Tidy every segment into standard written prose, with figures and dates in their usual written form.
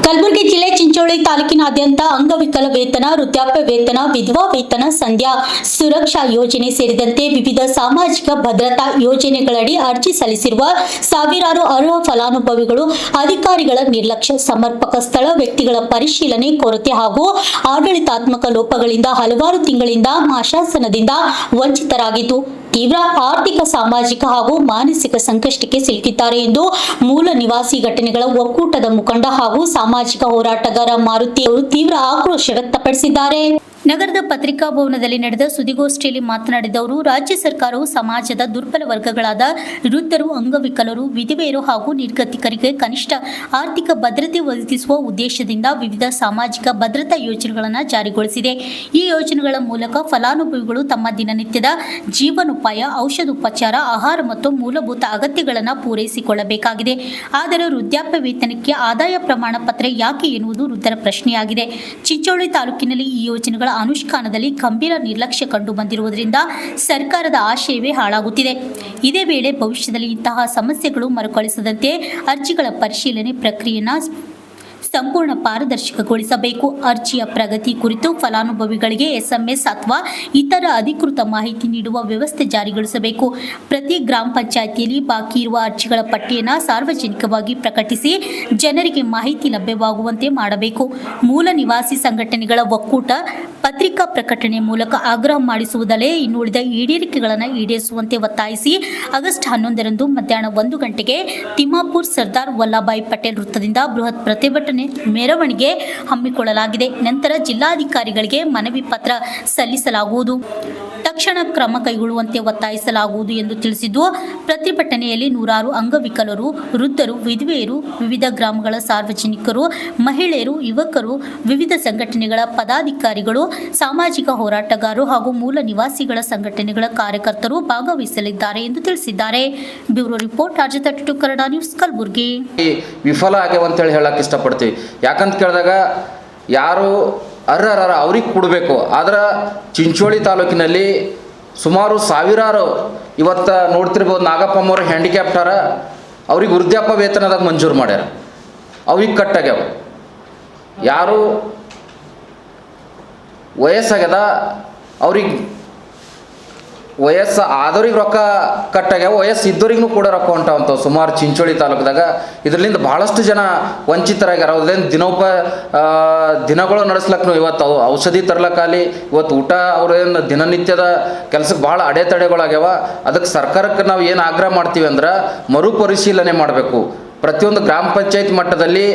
ಕಲಬುರಗಿ ಜಿಲ್ಲೆ ಚಿಂಚೋಳಿ ತಾಲೂಕಿನಾದ್ಯಂತ ಅಂಗವಿಕಲ ವೇತನ, ವೃದ್ಧಾಪ್ಯ ವೇತನ, ವಿಧವಾ ವೇತನ, ಸಂಧ್ಯಾ ಸುರಕ್ಷಾ ಯೋಜನೆ ಸೇರಿದಂತೆ ವಿವಿಧ ಸಾಮಾಜಿಕ ಭದ್ರತಾ ಯೋಜನೆಗಳಡಿ ಅರ್ಜಿ ಸಲ್ಲಿಸಿರುವ ಸಾವಿರಾರು ಅರ್ಹ ಫಲಾನುಭವಿಗಳು ಅಧಿಕಾರಿಗಳ ನಿರ್ಲಕ್ಷ್ಯ, ಸಮರ್ಪಕ ಸ್ಥಳ, ವ್ಯಕ್ತಿಗಳ ಪರಿಶೀಲನೆ ಕೊರತೆ ಹಾಗೂ ಆಡಳಿತಾತ್ಮಕ ಲೋಪಗಳಿಂದ ಹಲವಾರು ತಿಂಗಳಿಂದ ಮಾಶಾಸನದಿಂದ ವಂಚಿತರಾಗಿದ್ದು ತೀವ್ರ ಆರ್ಥಿಕ, ಸಾಮಾಜಿಕ ಹಾಗೂ ಮಾನಸಿಕ ಸಂಕಷ್ಟಕ್ಕೆ ಸಿಲುಕಿದ್ದಾರೆ ಎಂದು ಮೂಲ ನಿವಾಸಿ ಘಟನೆಗಳ ಒಕ್ಕೂಟದ ಮುಖಂಡ ಹಾಗೂ ಸಾಮಾಜಿಕ ಹೋರಾಟಗಾರ ಮಾರುತಿ ಅವರು ತೀವ್ರ ಆಕ್ರೋಶ ವ್ಯಕ್ತಪಡಿಸಿದ್ದಾರೆ. ನಗರದ ಪತ್ರಿಕಾ ಭವನದಲ್ಲಿ ನಡೆದ ಸುದ್ದಿಗೋಷ್ಠಿಯಲ್ಲಿ ಮಾತನಾಡಿದ ಅವರು, ರಾಜ್ಯ ಸರ್ಕಾರವು ಸಮಾಜದ ದುರ್ಬಲ ವರ್ಗಗಳಾದ ವೃದ್ಧರು, ಅಂಗವಿಕಲರು, ವಿಧವೆಯರು ಹಾಗೂ ನಿರ್ಗತಿಕರಿಗೆ ಕನಿಷ್ಠ ಆರ್ಥಿಕ ಭದ್ರತೆ ಒದಗಿಸುವ ಉದ್ದೇಶದಿಂದ ವಿವಿಧ ಸಾಮಾಜಿಕ ಭದ್ರತಾ ಯೋಜನೆಗಳನ್ನು ಜಾರಿಗೊಳಿಸಿದೆ. ಈ ಯೋಜನೆಗಳ ಮೂಲಕ ಫಲಾನುಭವಿಗಳು ತಮ್ಮ ದಿನನಿತ್ಯದ ಜೀವನೋಪಾಯ, ಔಷಧೋಪಚಾರ, ಆಹಾರ ಮತ್ತು ಮೂಲಭೂತ ಅಗತ್ಯಗಳನ್ನು ಪೂರೈಸಿಕೊಳ್ಳಬೇಕಾಗಿದೆ. ಆದರೆ ವೃದ್ಧಾಪ್ಯ ವೇತನಕ್ಕೆ ಆದಾಯ ಪ್ರಮಾಣ ಪತ್ರ ಯಾಕೆ ಎನ್ನುವುದು ವೃದ್ಧರ ಪ್ರಶ್ನೆಯಾಗಿದೆ. ಚಿಂಚೋಳಿ ತಾಲೂಕಿನಲ್ಲಿ ಈ ಯೋಜನೆಗಳ ಅನುಷ್ಠಾನದಲ್ಲಿ ಗಂಭೀರ ನಿರ್ಲಕ್ಷ್ಯ ಕಂಡು ಬಂದಿರುವುದರಿಂದ ಸರ್ಕಾರದ ಆಶಯವೇ ಹಾಳಾಗುತ್ತಿದೆ. ಇದೇ ವೇಳೆ ಭವಿಷ್ಯದಲ್ಲಿ ಇಂತಹ ಸಮಸ್ಯೆಗಳು ಮರುಕಳಿಸದಂತೆ ಅರ್ಜಿಗಳ ಪರಿಶೀಲನೆ ಪ್ರಕ್ರಿಯೆಯನ್ನು ಸಂಪೂರ್ಣ ಪಾರದರ್ಶಕಗೊಳಿಸಬೇಕು. ಅರ್ಜಿಯ ಪ್ರಗತಿ ಕುರಿತು ಫಲಾನುಭವಿಗಳಿಗೆ SMS ಅಥವಾ ಇತರ ಅಧಿಕೃತ ಮಾಹಿತಿ ನೀಡುವ ವ್ಯವಸ್ಥೆ ಜಾರಿಗೊಳಿಸಬೇಕು. ಪ್ರತಿ ಗ್ರಾಮ ಪಂಚಾಯಿತಿಯಲ್ಲಿ ಬಾಕಿ ಇರುವ ಅರ್ಜಿಗಳ ಪಟ್ಟಿಯನ್ನು ಸಾರ್ವಜನಿಕವಾಗಿ ಪ್ರಕಟಿಸಿ ಜನರಿಗೆ ಮಾಹಿತಿ ಲಭ್ಯವಾಗುವಂತೆ ಮಾಡಬೇಕು. ಮೂಲ ನಿವಾಸಿ ಸಂಘಟನೆಗಳ ಒಕ್ಕೂಟ ಪತ್ರಿಕಾ ಪ್ರಕಟಣೆ ಮೂಲಕ ಆಗ್ರಹ ಮಾಡಿಸುವುದಲ್ಲೇ ಇನ್ನುಳಿದ ಈಡೇರಿಕೆಗಳನ್ನು ಈಡೇರಿಸುವಂತೆ ಒತ್ತಾಯಿಸಿ ಆಗಸ್ಟ್ 11ರಂದು ಮಧ್ಯಾಹ್ನ 1 ಗಂಟೆಗೆ ತಿಮ್ಮಾಪುರ್ ಸರ್ದಾರ್ ವಲ್ಲಭಾಯ್ ಪಟೇಲ್ ವೃತ್ತದಿಂದ ಬೃಹತ್ ಪ್ರತಿಭಟನೆ ಮೆರವಣಿಗೆ ಹಮ್ಮಿಕೊಳ್ಳಲಾಗಿದೆ. ನಂತರ ಜಿಲ್ಲಾಧಿಕಾರಿಗಳಿಗೆ ಮನವಿ ಪತ್ರ ಸಲ್ಲಿಸಲಾಗುವುದು. ತಕ್ಷಣ ಕ್ರಮ ಕೈಗೊಳ್ಳುವಂತೆ ಒತ್ತಾಯಿಸಲಾಗುವುದು ಎಂದು ತಿಳಿಸಿದ್ದು, ಪ್ರತಿಭಟನೆಯಲ್ಲಿ ನೂರಾರು ಅಂಗವಿಕಲರು, ವೃದ್ಧರು, ವಿಧವೆಯರು, ವಿವಿಧ ಗ್ರಾಮಗಳ ಸಾರ್ವಜನಿಕರು, ಮಹಿಳೆಯರು, ಯುವಕರು, ವಿವಿಧ ಸಂಘಟನೆಗಳ ಪದಾಧಿಕಾರಿಗಳು, ಸಾಮಾಜಿಕ ಹೋರಾಟಗಾರರು ಹಾಗೂ ಮೂಲ ನಿವಾಸಿಗಳ ಸಂಘಟನೆಗಳ ಕಾರ್ಯಕರ್ತರು ಭಾಗವಹಿಸಲಿದ್ದಾರೆ ಎಂದು ತಿಳಿಸಿದ್ದಾರೆ. Bureau report, RJ32 Kannada news, Kalaburagi. ವಿಫಲ ಆಗ್ಯಾವ ಅಂತೇಳಿ ಹೇಳಕ್ಕೆ ಇಷ್ಟಪಡ್ತೀವಿ. ಯಾಕಂತ ಕೇಳಿದಾಗ ಯಾರು ಅರ್ಹರ ಅವ್ರಿಗೆ ಕೊಡಬೇಕು. ಆದ್ರೆ ಚಿಂಚೋಳಿ ತಾಲೂಕಿನಲ್ಲಿ ಸುಮಾರು ಸಾವಿರಾರು ಇವತ್ತು ನೋಡ್ತಿರ್ಬೋದು, ನಾಗಪ್ಪಮ್ಮವ್ರು ಹ್ಯಾಂಡಿಕ್ಯಾಪ್ಟಾರ, ಅವ್ರಿಗೆ ವೃದ್ಧಾಪ್ಯ ವೇತನದಾಗ ಮಂಜೂರು ಮಾಡ್ಯಾರ, ಅವ್ರಿಗೆ ಕಟ್ಟಾಗ್ಯಾವ. ಯಾರು ವಯಸ್ಸಾಗ್ಯದ ಅವ್ರಿಗೆ ವಯಸ್ಸು ಆದವ್ರಿಗೆ ರೊಕ್ಕ ಕಟ್ಟಾಗ್ಯಾವ, ವಯಸ್ಸು ಇದ್ದವ್ರಿಗೂ ಕೂಡ ರೊಕ್ಕ ಹೊಂಟಾವಂಥವು ಸುಮಾರು ಚಿಂಚೋಳಿ ತಾಲೂಕದಾಗ. ಇದರಿಂದ ಭಾಳಷ್ಟು ಜನ ವಂಚಿತರಾಗ್ಯಾರ. ಅವ್ರದ್ದೇನು ದಿನಗಳು ನಡೆಸ್ಲಕ್ಕೂ ಇವತ್ತು ಔಷಧಿ ತರ್ಲಕ್ಕಾಗಲಿ, ಇವತ್ತು ಊಟ ಅವ್ರೇನು ದಿನನಿತ್ಯದ ಕೆಲಸಕ್ಕೆ ಭಾಳ ಅಡೆತಡೆಗಳಾಗ್ಯಾವ. ಅದಕ್ಕೆ ಸರ್ಕಾರಕ್ಕೆ ನಾವು ಏನು ಆಗ್ರಹ ಮಾಡ್ತೀವಿ ಅಂದ್ರೆ ಮರುಪರಿಶೀಲನೆ ಮಾಡಬೇಕು. ಪ್ರತಿಯೊಂದು ಗ್ರಾಮ ಪಂಚಾಯತ್ ಮಟ್ಟದಲ್ಲಿ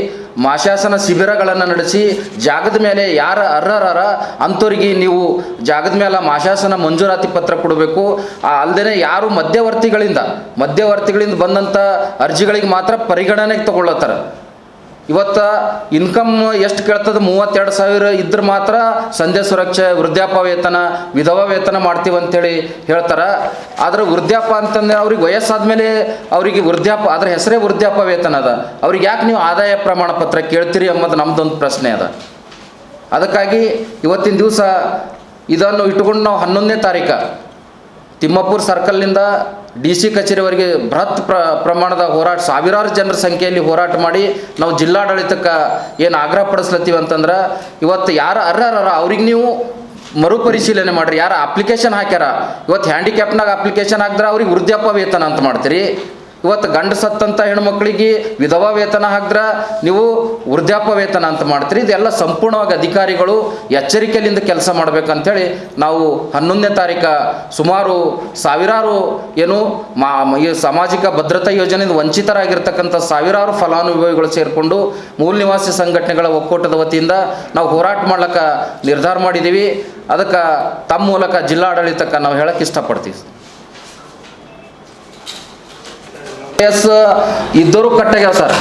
ಮಾಶಾಸನ ಶಿಬಿರಗಳನ್ನು ನಡೆಸಿ ಜಾಗದ ಮೇಲೆ ಯಾರು ಅರ್ಹರ ಅಂಥವ್ರಿಗೆ ನೀವು ಜಾಗದ ಮೇಲೆ ಮಾಶಾಸನ ಮಂಜೂರಾತಿ ಪತ್ರ ಕೊಡಬೇಕು. ಅಲ್ಲದೆ ಯಾರು ಮಧ್ಯವರ್ತಿಗಳಿಂದ ಬಂದಂಥ ಅರ್ಜಿಗಳಿಗೆ ಮಾತ್ರ ಪರಿಗಣನೆಗೆ ತಗೊಳ್ಳತ್ತಾರೆ. ಇವತ್ತು ಇನ್ಕಮ್ ಎಷ್ಟು ಕೇಳ್ತದೆ, 32,000 ಇದ್ರೆ ಮಾತ್ರ ಸಂಧ್ಯಾ ಸುರಕ್ಷೆ, ವೃದ್ಧಾಪ್ಯ ವೇತನ, ವಿಧವಾ ವೇತನ ಮಾಡ್ತೀವಿ ಅಂತೇಳಿ ಹೇಳ್ತಾರೆ. ಆದರೆ ವೃದ್ಧಾಪ್ಯ ಅಂತಂದರೆ ಅವ್ರಿಗೆ ವಯಸ್ಸಾದ್ಮೇಲೆ ಅವರಿಗೆ ವೃದ್ಧಾಪ್ಯ, ಅದ್ರ ಹೆಸರೇ ವೃದ್ಧಾಪ್ಯ ವೇತನ ಅದ, ಅವ್ರಿಗೆ ಯಾಕೆ ನೀವು ಆದಾಯ ಪ್ರಮಾಣ ಪತ್ರ ಕೇಳ್ತೀರಿ ಎಂಬುದು ನಮ್ಮದೊಂದು ಪ್ರಶ್ನೆ ಅದ. ಅದಕ್ಕಾಗಿ ಇವತ್ತಿನ ದಿವಸ ಇದನ್ನು ಇಟ್ಟುಕೊಂಡು ನಾವು 11ನೇ ತಾರೀಕು ತಿಮ್ಮಾಪುರ್ ಸರ್ಕಲ್ನಿಂದ DC ಕಚೇರಿವರೆಗೆ ಬೃಹತ್ ಪ್ರಮಾಣದ ಹೋರಾಟ, ಸಾವಿರಾರು ಜನರ ಸಂಖ್ಯೆಯಲ್ಲಿ ಹೋರಾಟ ಮಾಡಿ ನಾವು ಜಿಲ್ಲಾಡಳಿತಕ್ಕೆ ಏನು ಆಗ್ರಹ ಪಡಿಸ್ಲತ್ತೀವಿ ಅಂತಂದ್ರೆ, ಇವತ್ತು ಯಾರು ಅರ್ಹರ ಅವ್ರಿಗೆ ನೀವು ಮರುಪರಿಶೀಲನೆ ಮಾಡಿರಿ. ಯಾರು ಅಪ್ಲಿಕೇಶನ್ ಹಾಕ್ಯಾರ, ಇವತ್ತು ಹ್ಯಾಂಡಿಕ್ಯಾಪ್ನಾಗ ಅಪ್ಲಿಕೇಶನ್ ಹಾಕಿದ್ರೆ ಅವ್ರಿಗೆ ವೃದ್ಧಾಪ್ಯ ವೇತನ ಅಂತ ಮಾಡ್ತೀರಿ. ಇವತ್ತು ಗಂಡು ಸತ್ತಂಥ ಹೆಣ್ಮಕ್ಳಿಗೆ ವಿಧವಾ ವೇತನ ಹಾಕಿದ್ರೆ ನೀವು ವೃದ್ಧಾಪ್ಯ ವೇತನ ಅಂತ ಮಾಡ್ತೀರಿ. ಇದೆಲ್ಲ ಸಂಪೂರ್ಣವಾಗಿ ಅಧಿಕಾರಿಗಳು ಎಚ್ಚರಿಕೆಯಿಂದ ಕೆಲಸ ಮಾಡಬೇಕಂತೇಳಿ ನಾವು 11ನೇ ತಾರೀಕು ಸುಮಾರು ಸಾವಿರಾರು ಈ ಸಾಮಾಜಿಕ ಭದ್ರತಾ ಯೋಜನೆಯಿಂದ ವಂಚಿತರಾಗಿರ್ತಕ್ಕಂಥ ಸಾವಿರಾರು ಫಲಾನುಭವಿಗಳು ಸೇರಿಕೊಂಡು ಮೂಲ ನಿವಾಸಿ ಸಂಘಟನೆಗಳ ಒಕ್ಕೂಟದ ವತಿಯಿಂದ ನಾವು ಹೋರಾಟ ಮಾಡ್ಲಿಕ್ಕೆ ನಿರ್ಧಾರ ಮಾಡಿದ್ದೀವಿ. ಅದಕ್ಕೆ ತಮ್ಮ ಮೂಲಕ ಜಿಲ್ಲಾಡಳಿತಕ್ಕೆ ನಾವು ಹೇಳಕ್ಕೆ ಇಷ್ಟಪಡ್ತೀವಿ. ವಯಸ್ಸು ಇದ್ದವರು ಕಟ್ಟಾಗ್ಯಾವ ಸರ್.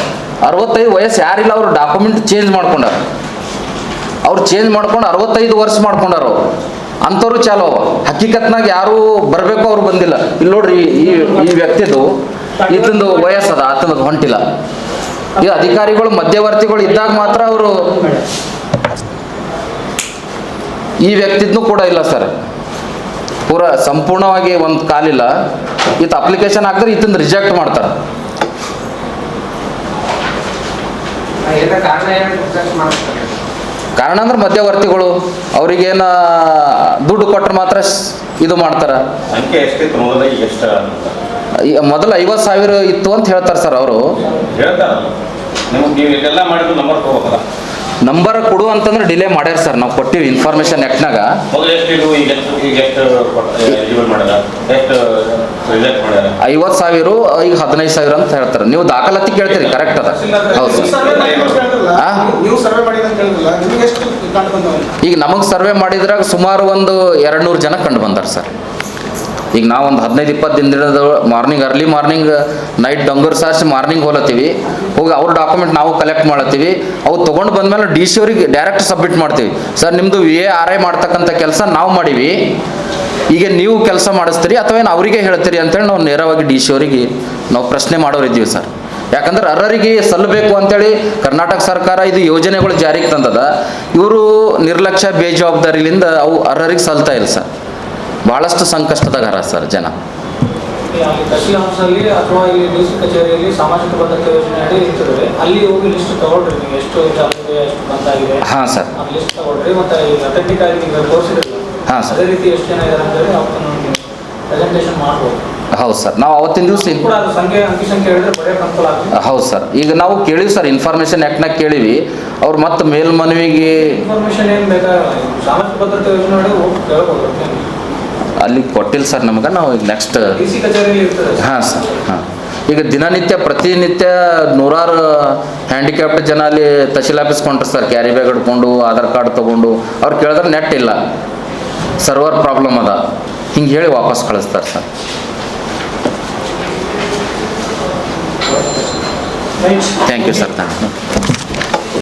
65 ವಯಸ್ಸು ಯಾರಿಲ್ಲ, ಅವರು ಡಾಕ್ಯುಮೆಂಟ್ ಚೇಂಜ್ ಮಾಡ್ಕೊಂಡಾರ. ಅವ್ರು ಚೇಂಜ್ ಮಾಡ್ಕೊಂಡು 65 ವರ್ಷ ಮಾಡ್ಕೊಂಡಾರ. ಅಂಥವ್ರು ಚಾಲು ಅವ. ಹಕ್ಕಿಕತ್ನಾಗ ಯಾರು ಬರಬೇಕು ಅವ್ರು ಬಂದಿಲ್ಲ. ಇಲ್ಲಿ ನೋಡ್ರಿ, ಈ ವ್ಯಕ್ತಿದು ಇದೊಂದು ವಯಸ್ಸದ, ಆತನದು ಹೊಂಟಿಲ್ಲ. ಈ ಅಧಿಕಾರಿಗಳು ಮಧ್ಯವರ್ತಿಗಳು ಇದ್ದಾಗ ಮಾತ್ರ ಅವರು, ಈ ವ್ಯಕ್ತಿದ್ನೂ ಕೂಡ ಇಲ್ಲ ಸರ್. ಪೂರ ಸಂಪೂರ್ಣವಾಗಿ ಒಂದು ಕಾಲಿಲ್ಲ. ಈತ ಅಪ್ಲಿಕೇಶನ್ ಹಾಕಿದ್ರೆ ಈತಂದು ರಿಜೆಕ್ಟ್ ಮಾಡ್ತಾರೆ. ಕಾರಣ ಏನು ರಿಸರ್ಚ್ ಮಾಡ್ತಾರೆ? ಕಾರಣ ಅಂದ್ರೆ ಮಧ್ಯವರ್ತಿಗಳು ಅವ್ರಿಗೇನ ದುಡ್ಡು ಕೊಟ್ಟರೆ ಮಾತ್ರ ಇದು ಮಾಡ್ತಾರೆ. ಸಂಖ್ಯೆ ಎಷ್ಟಿತ್ತು ಮೊದಲ, ಈಗ ಎಷ್ಟು ಮೊದಲು 50,000 ಇತ್ತು ಅಂತ ಹೇಳ್ತಾರೆ ಸರ್ ಅವರು. ಹೇಳ್ತಾರಲ್ಲ ನಿಮ್ಗೆ, ನೀವು ಇದೆಲ್ಲ ಮಾಡಿದ್ರು ನಂಬರ್ ಕೊಡ್ಬೇಕಲ್ಲ. ನಂಬರ್ ಕೊಡು ಅಂತಂದ್ರೆ ಡಿಲೇ ಮಾಡ್ಯಾರ ಸರ್. ನಾವು ಕೊಟ್ಟಿವಿ ಇನ್ಫಾರ್ಮೇಶನ್ ನೆಟ್ನಾಗ. ಮೊದಲು ಎಷ್ಟು ಇದು, ಈಗ ಎಷ್ಟು ಎಲಿಜಿಬಲ್ ಮಾಡ್ಯಾರ, ಎಷ್ಟು ರಿಜೆಕ್ಟ್ ಮಾಡ್ಯಾರ? 50,000 ಈಗ 15,000 ಅಂತ ಹೇಳ್ತಾರೆ. ನೀವು ದಾಖಲಾತಿ ಕೇಳ್ತೀರಿ, ಕರೆಕ್ಟ್ ಅದ. ಹೌದು ಸರ್. ನೀವು ಸರ್ವೆ ಮಾಡಿ ಅಂತ ಹೇಳಿದ್ರಲ್ಲ, ನಿಮ್ಗೆ ಎಷ್ಟು ಕಂಡು ಬಂದವು? ಈಗ ನಮಗೆ ಸರ್ವೆ ಮಾಡಿದ್ರಾಗ ಸುಮಾರು ಒಂದು 200 ಜನ ಕಂಡು ಬಂದಾರ ಸರ್. ಈಗ ನಾವು ಒಂದು 15-20 ದಿನದ ಮಾರ್ನಿಂಗ್, ಅರ್ಲಿ ಮಾರ್ನಿಂಗ್ ನೈಟ್ ಡಂಗೂರ್ ಸಾರಿಸಿ ಮಾರ್ನಿಂಗ್ ಹೋಲತ್ತೀವಿ, ಹೋಗಿ ಅವ್ರ ಡಾಕ್ಯುಮೆಂಟ್ ನಾವು ಕಲೆಕ್ಟ್ ಮಾಡತ್ತೀವಿ. ಅವು ತೊಗೊಂಡು ಬಂದಮೇಲೆ ಡಿ ಸಿ ಅವ್ರಿಗೆ ಡೈರೆಕ್ಟ್ ಸಬ್ಮಿಟ್ ಮಾಡ್ತೀವಿ. ಸರ್ ನಿಮ್ಮದು VARI ಮಾಡ್ತಕ್ಕಂಥ ಕೆಲಸ ನಾವು ಮಾಡೀವಿ, ಈಗ ನೀವು ಕೆಲಸ ಮಾಡಿಸ್ತೀರಿ ಅಥವಾ ಏನು ಅವರಿಗೆ ಹೇಳ್ತೀರಿ ಅಂತೇಳಿ ನಾವು ನೇರವಾಗಿ ಡಿ ಸಿ ಅವರಿಗೆ ನಾವು ಪ್ರಶ್ನೆ ಮಾಡೋರಿದ್ದೀವಿ ಸರ್. ಯಾಕಂದ್ರೆ ಅರ್ಹರಿಗೆ ಸಲ್ಲಬೇಕು ಅಂತೇಳಿ ಕರ್ನಾಟಕ ಸರ್ಕಾರ ಇದು ಯೋಜನೆಗಳು ಜಾರಿಗೆ ತಂದದ. ಇವರು ನಿರ್ಲಕ್ಷ್ಯ ಬೇಜವಾಬ್ದಾರಿಲಿಂದ ಅವು ಅರ್ಹರಿಗೆ ಸಲ್ತಾ ಇಲ್ಲ ಸರ್. ಭಾಳಷ್ಟು ಸಂಕಷ್ಟದಾಗಾರ ಸರ್ ಜನ. ತಹಶೀಲ್ ಆಫೀಸಲ್ಲಿ ಅಥವಾ ಇಲ್ಲಿ ಡಿಸಿ ಕಚೇರಿಯಲ್ಲಿ ಸಾಮಾಜಿಕ ಭದ್ರತೆ ಯೋಜನೆ ಅಡಿ ಇರ್ತದೆ, ಅಲ್ಲಿ ಹೋಗಿ ಲಿಸ್ಟ್ ತಗೊಳ್ರಿ, ನೀವು ಎಷ್ಟು ಇದಾಗಿದೆ, ಎಷ್ಟು ಬಂದಾಗಿದೆ. ಹಾಂ ಸರ್. ಆ ಲಿಸ್ಟ್ ತಗೊಳ್ರಿ, ಮತ್ತು ಈಗ ಅಥೆಂಟಿಕ್ ಆಗಿ ನೀವು ತೋರಿಸಿದ್ರಲ್ಲ, ಹಾಂ ಸರ್. ಅದೇ ರೀತಿ ಎಷ್ಟು ಜನ ಇದ್ದಾರೆ ಅಂತೇಳಿ ಅವತ್ತು ಪ್ರೆಸೆಂಟೇಷನ್ ಮಾಡ್ಬೋದು. ಹೌದು ಸರ್. ನಾವು ಅವತ್ತಿನ ದಿವಸ ಕೂಡ ಅದು ಸಂಖ್ಯೆ, ಅಂಕಿ ಸಂಖ್ಯೆ ಹೇಳಿದ್ರೆ ಬರೀ ಅನುಕೂಲ ಆಗ್ತದೆ. ಹೌದು ಸರ್. ಈಗ ನಾವು ಕೇಳಿವಿ ಸರ್, ಇನ್ಫಾರ್ಮೇಷನ್ ಆ್ಯಕ್ಟ್ನಾಗ ಕೇಳಿವಿ. ಅವ್ರು ಮತ್ತೆ ಮೇಲ್ಮನವಿಗೆ ಇನ್ಫಾರ್ಮೇಷನ್ ಏನು ಬೇಕಾಗಿಲ್ಲ, ಸಾಮಾಜಿಕ ಭದ್ರತೆ ಯೋಜನೆ ಅಡಿ ಹೋಗಿ ಕೇಳ್ಬೋದು. ಅಲ್ಲಿ ಕೊಟ್ಟಿಲ್ಲ ಸರ್ ನಮ್ಗೆ. ನಾವು ಈಗ ನೆಕ್ಸ್ಟ್ ಡಿಸಿ ಕಚೇರಿಯಲ್ಲಿ ಇರ್ತದೆ. ಹಾಂ ಸರ್. ಹಾಂ. ಈಗ ದಿನನಿತ್ಯ ಪ್ರತಿನಿತ್ಯ ನೂರಾರು ಹ್ಯಾಂಡಿಕ್ಯಾಪ್ಟ್ ಜನ ಅಲ್ಲಿ ತಹಶೀಲ್ ಆಫೀಸ್ ಕೊಂಡ್ರು ಸರ್, ಕ್ಯಾರಿ ಬ್ಯಾಗ್ ಹಿಡ್ಕೊಂಡು ಆಧಾರ್ ಕಾರ್ಡ್ ತೊಗೊಂಡು. ಅವ್ರು ಕೇಳಿದ್ರೆ ನೆಟ್ ಇಲ್ಲ, ಸರ್ವರ್ ಪ್ರಾಬ್ಲಮ್ ಅದ, ಹಿಂಗೆ ಹೇಳಿ ವಾಪಸ್ ಕಳಿಸ್ತಾರೆ sir. Thank you sir. Thank you.